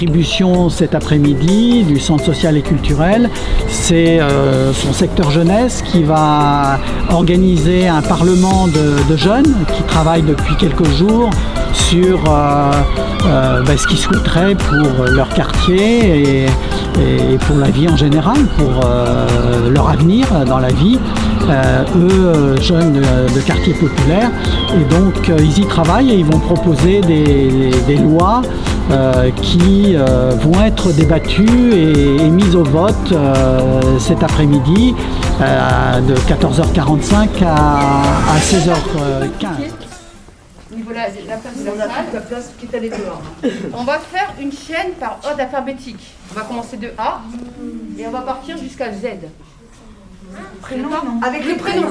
attribution cet après-midi du Centre social et culturel, c'est son secteur jeunesse qui va organiser un parlement de jeunes qui travaillent depuis quelques jours sur ce qu'ils souhaiteraient pour leur quartier et pour la vie en général, pour leur avenir dans la vie, jeunes de quartiers populaires. Et donc ils y travaillent et ils vont proposer des lois qui vont être débattues et mises au vote cet après-midi de 14h45 à 16h15. La place de la place qui est allée dehors. On va faire une chaîne par ordre alphabétique. On va commencer de A et on va partir jusqu'à Z. Prénom, non. Avec le prénom.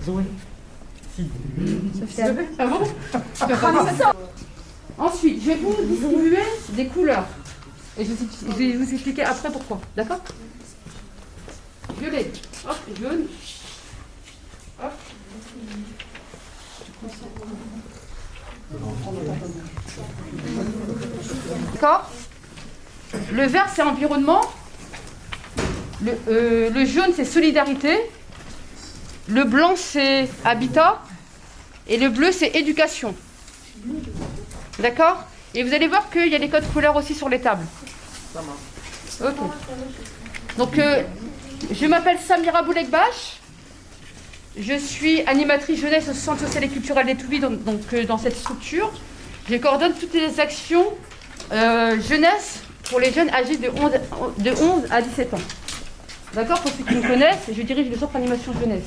Zoé. Ah bon? Ensuite, je vais vous distribuer des couleurs. Et je vais vous expliquer après pourquoi. D'accord? Violet. Hop, jaune. Hop. D'accord? Le vert, c'est environnement. Le jaune, c'est solidarité. Le blanc, c'est habitat. Et le bleu, c'est éducation. D'accord? Et vous allez voir qu'il y a des codes couleurs aussi sur les tables. Ok. Donc, je m'appelle Samira Boulekbash. Je suis animatrice jeunesse au Centre social et culturel d'Étouville, dans cette structure. Je coordonne toutes les actions jeunesse pour les jeunes âgés de 11 à 17 ans. D'accord? Pour ceux qui me connaissent, je dirige le centre animation jeunesse.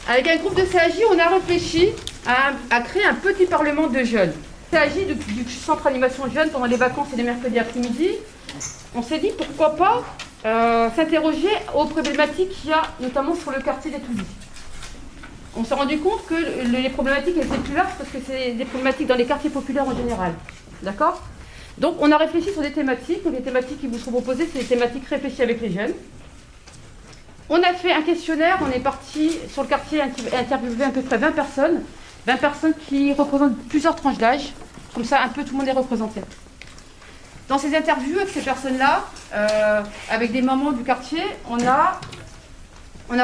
Avec un groupe de CAJ, on a réfléchi à créer un petit parlement de jeunes. CAJ du centre animation jeune pendant les vacances et les mercredis après-midi. On s'est dit pourquoi pas s'interroger aux problématiques qu'il y a notamment sur le quartier d'Étouville. On s'est rendu compte que les problématiques étaient plus larges parce que c'est des problématiques dans les quartiers populaires en général. D'accord? Donc on a réfléchi sur des thématiques. Donc, les thématiques qui vous seront proposées, c'est des thématiques réfléchies avec les jeunes. On a fait un questionnaire, on est parti sur le quartier interviewer à peu près 20 personnes qui représentent plusieurs tranches d'âge. Comme ça, un peu tout le monde est représenté. Dans ces interviews avec ces personnes-là, avec des mamans du quartier, on a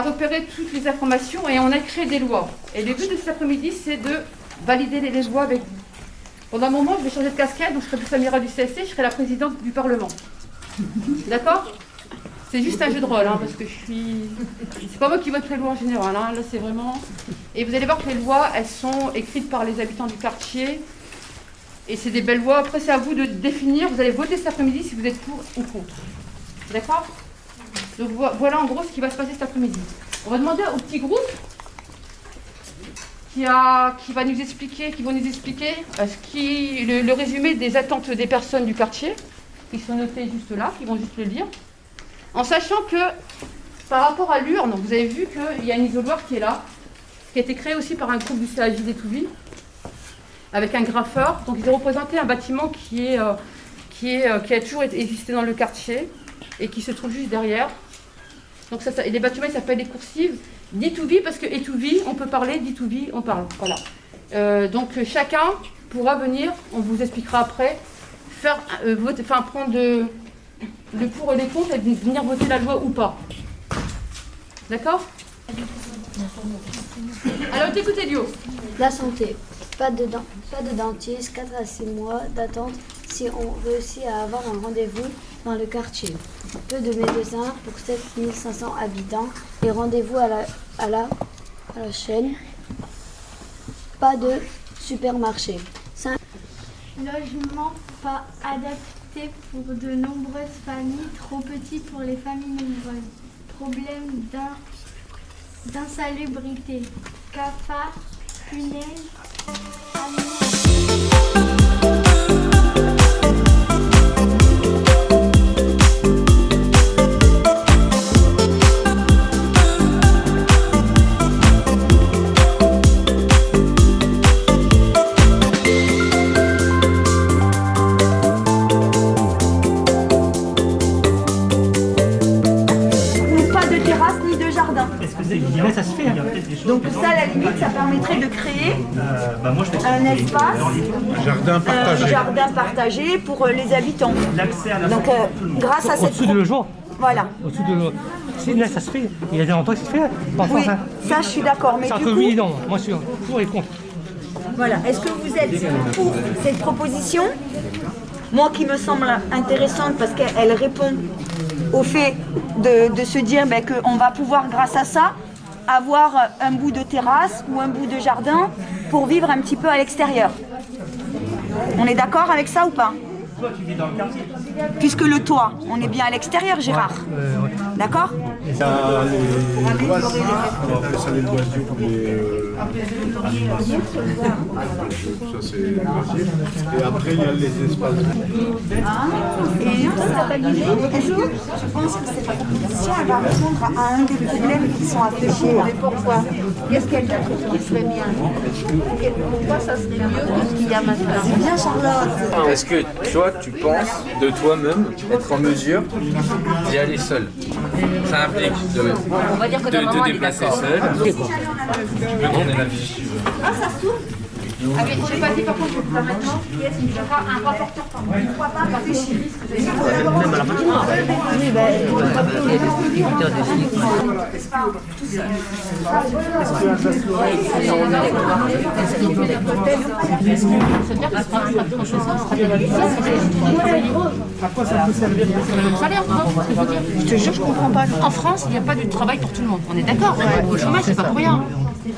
repéré toutes les informations et on a créé des lois. Et le but de cet après-midi, c'est de valider les lois avec vous. Pendant un moment, je vais changer de casquette, donc je serai plus Samira du CSC, je serai la présidente du Parlement. D'accord? C'est juste un jeu de rôle, parce que c'est pas moi qui vote les lois en général, là c'est vraiment... Et vous allez voir que les lois, elles sont écrites par les habitants du quartier. Et c'est des belles lois. Après, c'est à vous de définir. Vous allez voter cet après-midi si vous êtes pour ou contre. D'accord? Donc voilà en gros ce qui va se passer cet après-midi. On va demander au petit groupe qui vont nous expliquer le résumé des attentes des personnes du quartier, qui sont notées juste là, qui vont juste le lire. En sachant que par rapport à l'urne, vous avez vu qu'il y a un isoloir qui est là, qui a été créé aussi par un groupe du CAJ d'Étouville, avec un graffeur. Donc ils ont représenté un bâtiment qui a toujours existé dans le quartier et qui se trouve juste derrière. Donc et les bâtiments ils s'appellent les coursives d'Étouville parce que Étouville, on peut parler, d'Étouville, on parle. Voilà. Donc chacun pourra venir, on vous expliquera après, prendre le pour et les contre et venir voter la loi ou pas. D'accord? Alors t'écoutes Elio. La santé. Pas de dentiste, 4 à 6 mois d'attente si on réussit à avoir un rendez-vous dans le quartier. Peu de médecins pour 7500 habitants et rendez-vous à la chaîne. Pas de supermarché. Logement pas adapté pour de nombreuses familles, trop petit pour les familles nombreuses. Problème d'insalubrité. Cafards, punaises, permettrait de créer un espace jardin partagé pour les habitants. Donc grâce à cette Au-dessus de logement. voilà. Au-dessus de logement. Si là, ça se fait. Il y a des longtemps que ça se fait. Pas en Oui, France, hein. ça je suis d'accord. Mais C'est du entre coup, oui et non. Moi, je suis pour et contre. voilà. Est-ce que vous êtes pour cette proposition? Moi qui me semble intéressante parce qu'elle répond au fait de se dire qu'on va pouvoir grâce à ça avoir un bout de terrasse ou un bout de jardin pour vivre un petit peu à l'extérieur. On est d'accord avec ça ou pas? Toi, tu vis dans le quartier. Puisque le toit, on est bien à l'extérieur, Gérard. D'accord? Il y a les loisirs, on appelle ça les loisirs pour les animations. Ça c'est les loisirs. Et après il y a les espaces. Et est-ce que je pense que cette proposition va répondre à un des problèmes qui sont affichés là? Mais pourquoi? Qu'est-ce qu'elle trouve qui serait bien? Pourquoi ça serait mieux que ce qu'il y a maintenant? C'est bien, Charlotte. Est-ce que toi, tu penses de toi-même être en mesure d'y aller seul? Ça implique On va dire que ta maman te elle est déplacer d'accord. seul. Tu peux demander la fiche. Ah oui, je n'ai pas dit par contre, je vais vous dire maintenant, qui est-ce qui sera un rapporteur par mois. Pourquoi pas réfléchir. Même à la patinoire. Je te jure, je comprends pas. En France, il n'y a pas de travail pour tout le monde. On est d'accord. Le chômage, c'est pas pour rien.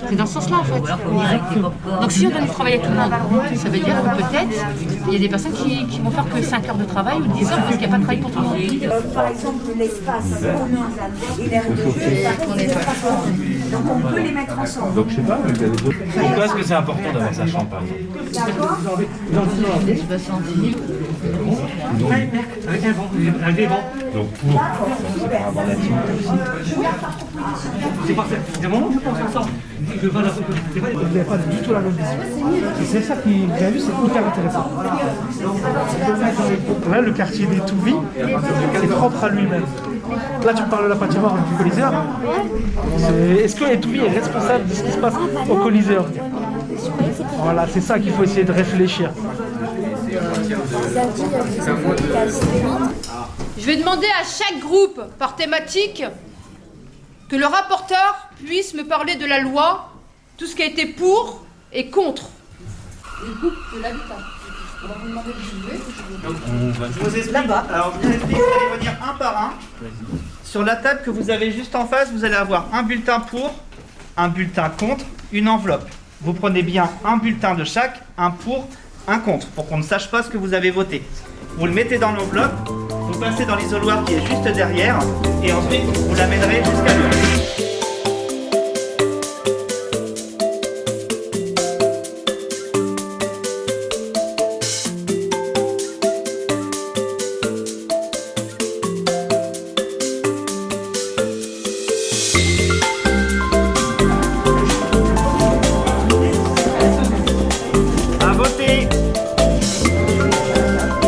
C'est dans ce sens-là, en fait. Donc, si on donne du travail à tout le monde, ça veut dire que peut-être il y a des personnes qui vont faire que 5 heures de travail ou 10 heures parce qu'il n'y a pas de travail pour tout le monde. Par exemple, l'espace commun et l'air de jeu, donc on peut les mettre ensemble. Donc je sais pas, mais il y a des autres. Pourquoi est-ce que c'est important d'avoir sa chambre, par exemple? D'accord? Avec un des bancs. Donc pour avoir la team. C'est parfait. C'est un moment où je pense à ça. Je vais il n'y a pas du tout la même vision. Et c'est ça qui, vous avez vu, c'est hyper intéressant. Là, le quartier des Touvis, c'est propre à lui-même. Là, tu me parles de la patinoire du Colisée. Est-ce que les Touvis est responsable de ce qui se passe au Colisée? Voilà, c'est ça qu'il faut essayer de réfléchir. Je vais demander à chaque groupe par thématique que le rapporteur puisse me parler de la loi, tout ce qui a été pour et contre. Je vous explique. Alors, je vous explique, vous allez venir un par un. Sur la table que vous avez juste en face, vous allez avoir un bulletin pour, un bulletin contre, une enveloppe. Vous prenez bien un bulletin de chaque, un pour, un contre, pour qu'on ne sache pas ce que vous avez voté. Vous le mettez dans l'enveloppe, vous passez dans l'isoloir qui est juste derrière, et ensuite vous l'amènerez jusqu'à l'urne. À voter.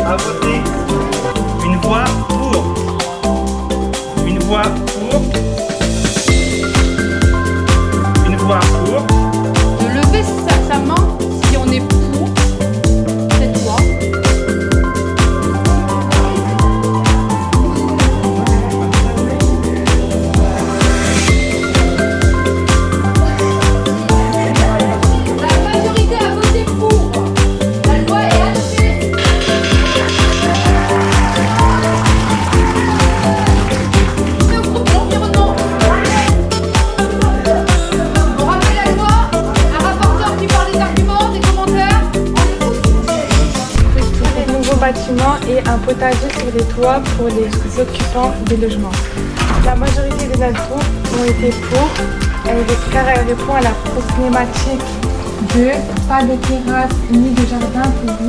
À voter. Une voix pour. Une voix pour. Une voix pour. De lever sa main si on est pour cette loi. La majorité a voté pour. La loi est adoptée. C'est au groupe de l'environnement. On rappelle la loi, un rapporteur qui parle des arguments, des commentaires. Des nouveaux bâtiments et un potager sur les toits pour les occupants des logements. La majorité des adultes ont été pour, car elle répond à la problématique de pas de terrasse ni de jardin pour